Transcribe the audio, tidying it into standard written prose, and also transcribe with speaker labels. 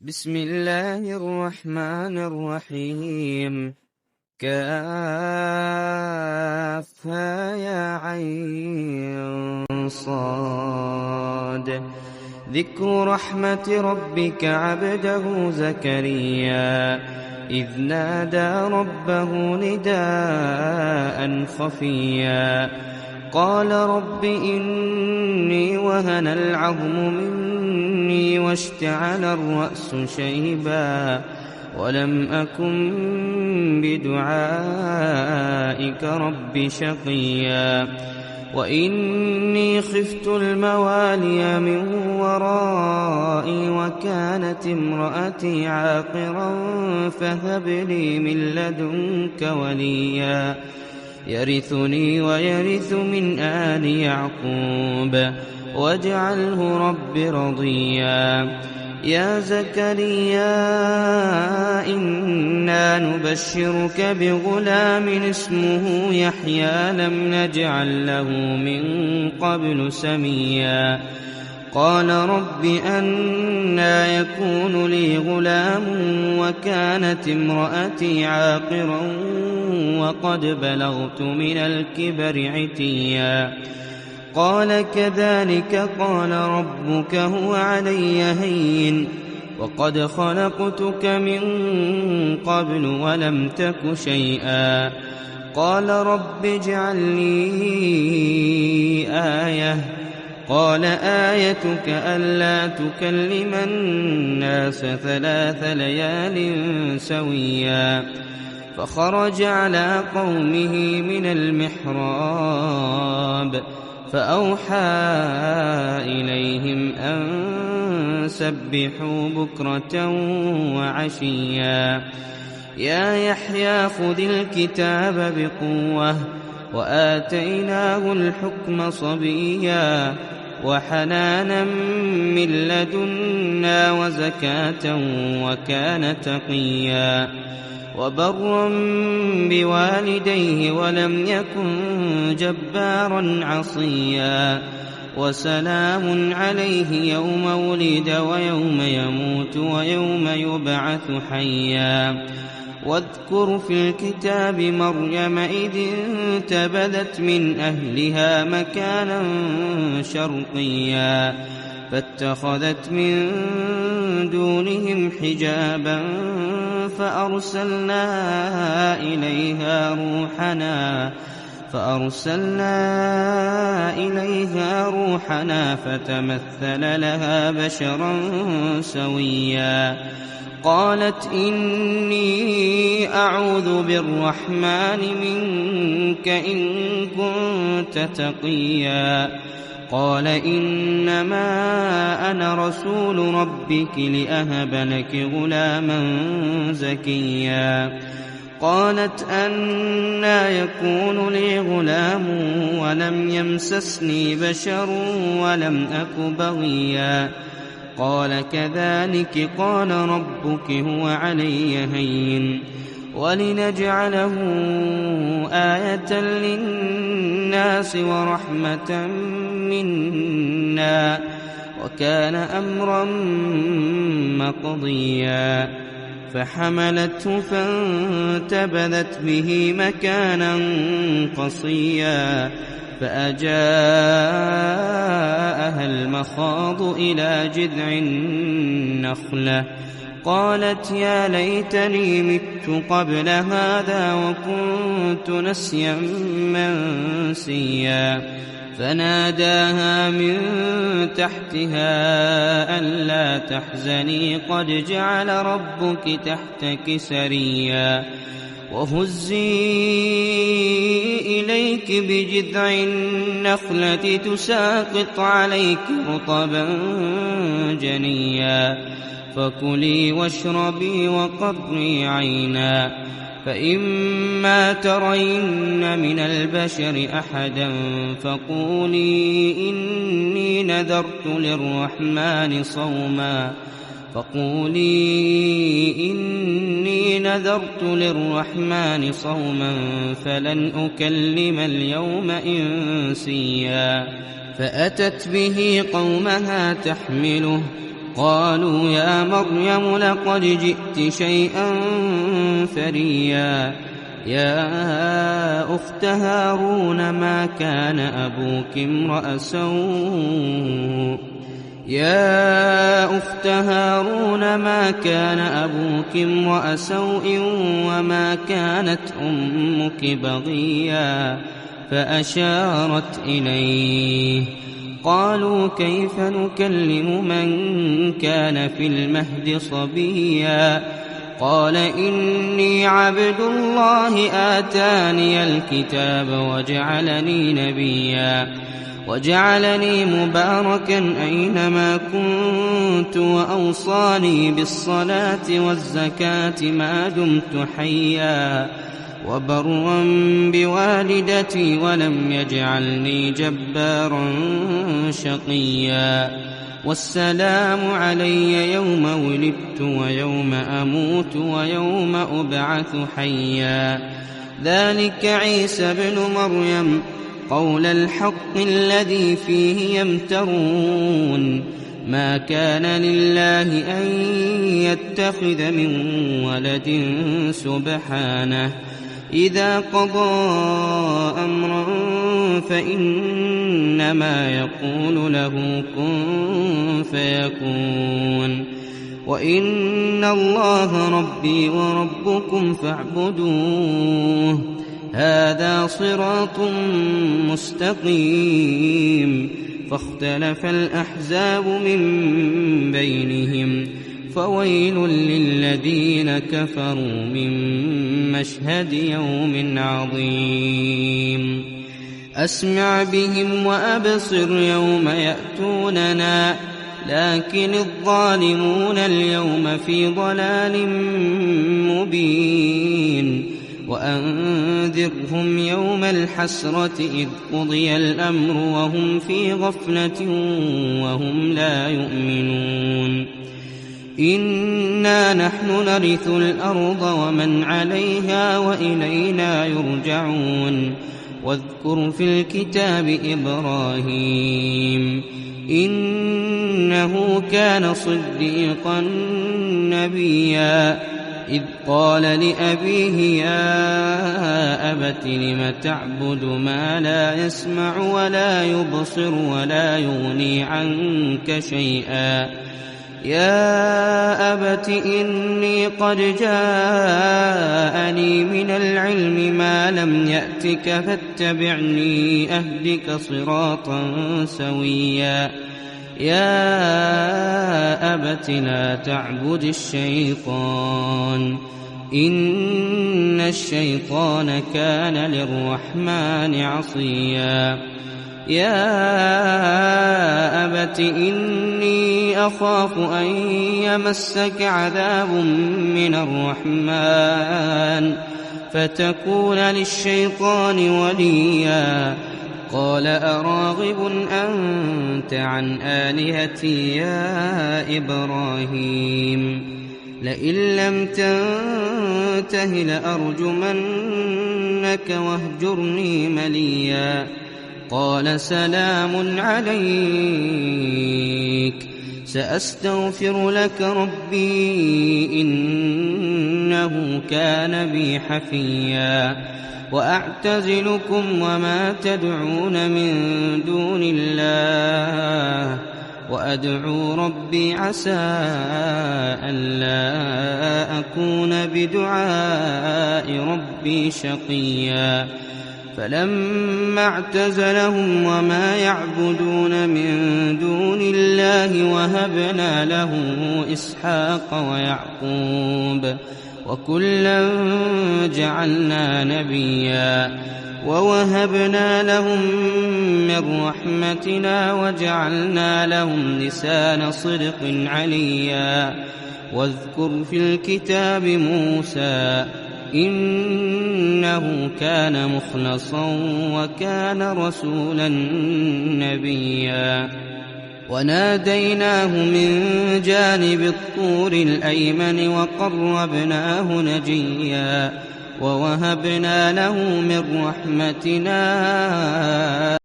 Speaker 1: بسم الله الرحمن الرحيم. كافها يا عين صاد. ذكر رحمة ربك عبده زكريا إذ نادى ربه نداء خفيا قال رب إني وهن العظم مني واشتعل الرأس شيبا ولم أكن بدعائك رب شقيا وإني خفت الموالي من ورائي وكانت امرأتي عاقرا فهب لي من لدنك وليا يرثني ويرث من آل يعقوب واجعله رب رضيا. يا زكريا إنا نبشرك بغلام اسمه يحيى لم نجعل له من قبل سميا قال رب أنى يكون لي غلام وكانت امرأتي عاقرا وقد بلغت من الكبر عتيا قال كذلك قال ربك هو علي هين وقد خلقتك من قبل ولم تك شيئا قال رب اجعل لي آية قال آيتك ألا تكلم الناس 3 ليال سويا فخرج على قومه من المحراب فأوحى إليهم أن سبحوا بكرة وعشيا يا يحيى خذ الكتاب بقوة وآتيناه الحكم صبيا وحنانا من لدنا وزكاة وكان تقيا وبرا بوالديه ولم يكن جبارا عصيا وسلام عليه يوم ولد ويوم يموت ويوم يبعث حيا واذكر في الكتاب مريم إذ انتبذت من أهلها مكانا شرقيا فاتخذت من دونهم حجابا فأرسلنا إليها روحنا فتمثل لها بشرا سويا قالت إني أعوذ بالرحمن منك إن كنت تقيا قال إنما أنا رسول ربك لأهب لك غلاما زكيا قالت أنى يكون لي غلام ولم يمسسني بشر ولم أك بغيا قال كذلك قال ربك هو علي هين ولنجعله آية للناس ورحمة منا وكان أمرا مقضيا فحملته فانتبذت به مكانا قصيا فأجاءها المخاض إلى جذع النخلة قالت يا ليتني مت قبل هذا وكنت نسيا منسيا فناداها من تحتها ألا تحزني قد جعل ربك تحتك سريا وهزي إليك بجذع النخلة تساقط عليك رطبا جنيا فكلي واشربي وقري عينا فإما ترين من البشر أحدا فقولي إني نذرت للرحمن صوما فلن أكلم اليوم إنسيا فأتت به قومها تحمله قالوا يا مريم لقد جئت شيئا فريا يا أخت هارون ما كان أبوك امرأ سوء وما كانت أمك بغيا فأشارت إليه. قالوا كيف نكلم من كان في المهد صبيا قال إني عبد الله آتاني الكتاب وجعلني نبيا وجعلني مباركا أينما كنت وأوصاني بالصلاة والزكاة ما دمت حيا وبرا بوالدتي ولم يجعلني جبارا شقيا والسلام علي يوم ولدت ويوم أموت ويوم أبعث حيا ذلك عيسى بن مريم قول الحق الذي فيه يمترون ما كان لله أن يتخذ من ولد سبحانه إذا قضى أمرا فإنما يقول له كن فيكون وإن الله ربي وربكم فاعبدوه هذا صراط مستقيم فاختلف الأحزاب من بينهم فويل للذين كفروا من مشهد يوم عظيم أسمع بهم وأبصر يوم يأتوننا لكن الظالمون اليوم في ضلال مبين وأنذرهم يوم الحسرة إذ قضي الأمر وهم في غفلة وهم لا يؤمنون إنا نحن نرث الأرض ومن عليها وإلينا يرجعون واذكر في الكتاب إبراهيم إنه كان صديقا نبيا إذ قال لأبيه يا أبت لم تعبد ما لا يسمع ولا يبصر ولا يغني عنك شيئا يا أبت إني قد جاءني من العلم ما لم يأتك فاتبعني أهدك صراطا سويا يا أبت لا تعبد الشيطان إن الشيطان كان للرحمن عصيا يا أبت إني أخاف أن يمسك عذاب من الرحمن فتكون للشيطان وليا قال أراغب أنت عن آلهتي يا إبراهيم لئن لم تنته لأرجمنك واهجرني مليا قال سلام عليك سأستغفر لك ربي إنه كان بي حفيا وأعتزلكم وما تدعون من دون الله وأدعو ربي عسى ألا أكون بدعاء ربي شقيا فلما اعتزلهم وما يعبدون من دون الله وهبنا له إسحاق ويعقوب وكلا جعلنا نبيا ووهبنا لهم من رحمتنا وجعلنا لهم لسان صدق عليا واذكر في الكتاب موسى إنه كان مخلصا وكان رسولا نبيا وناديناه من جانب الطور الأيمن وقربناه نجيا ووهبنا له من رحمتنا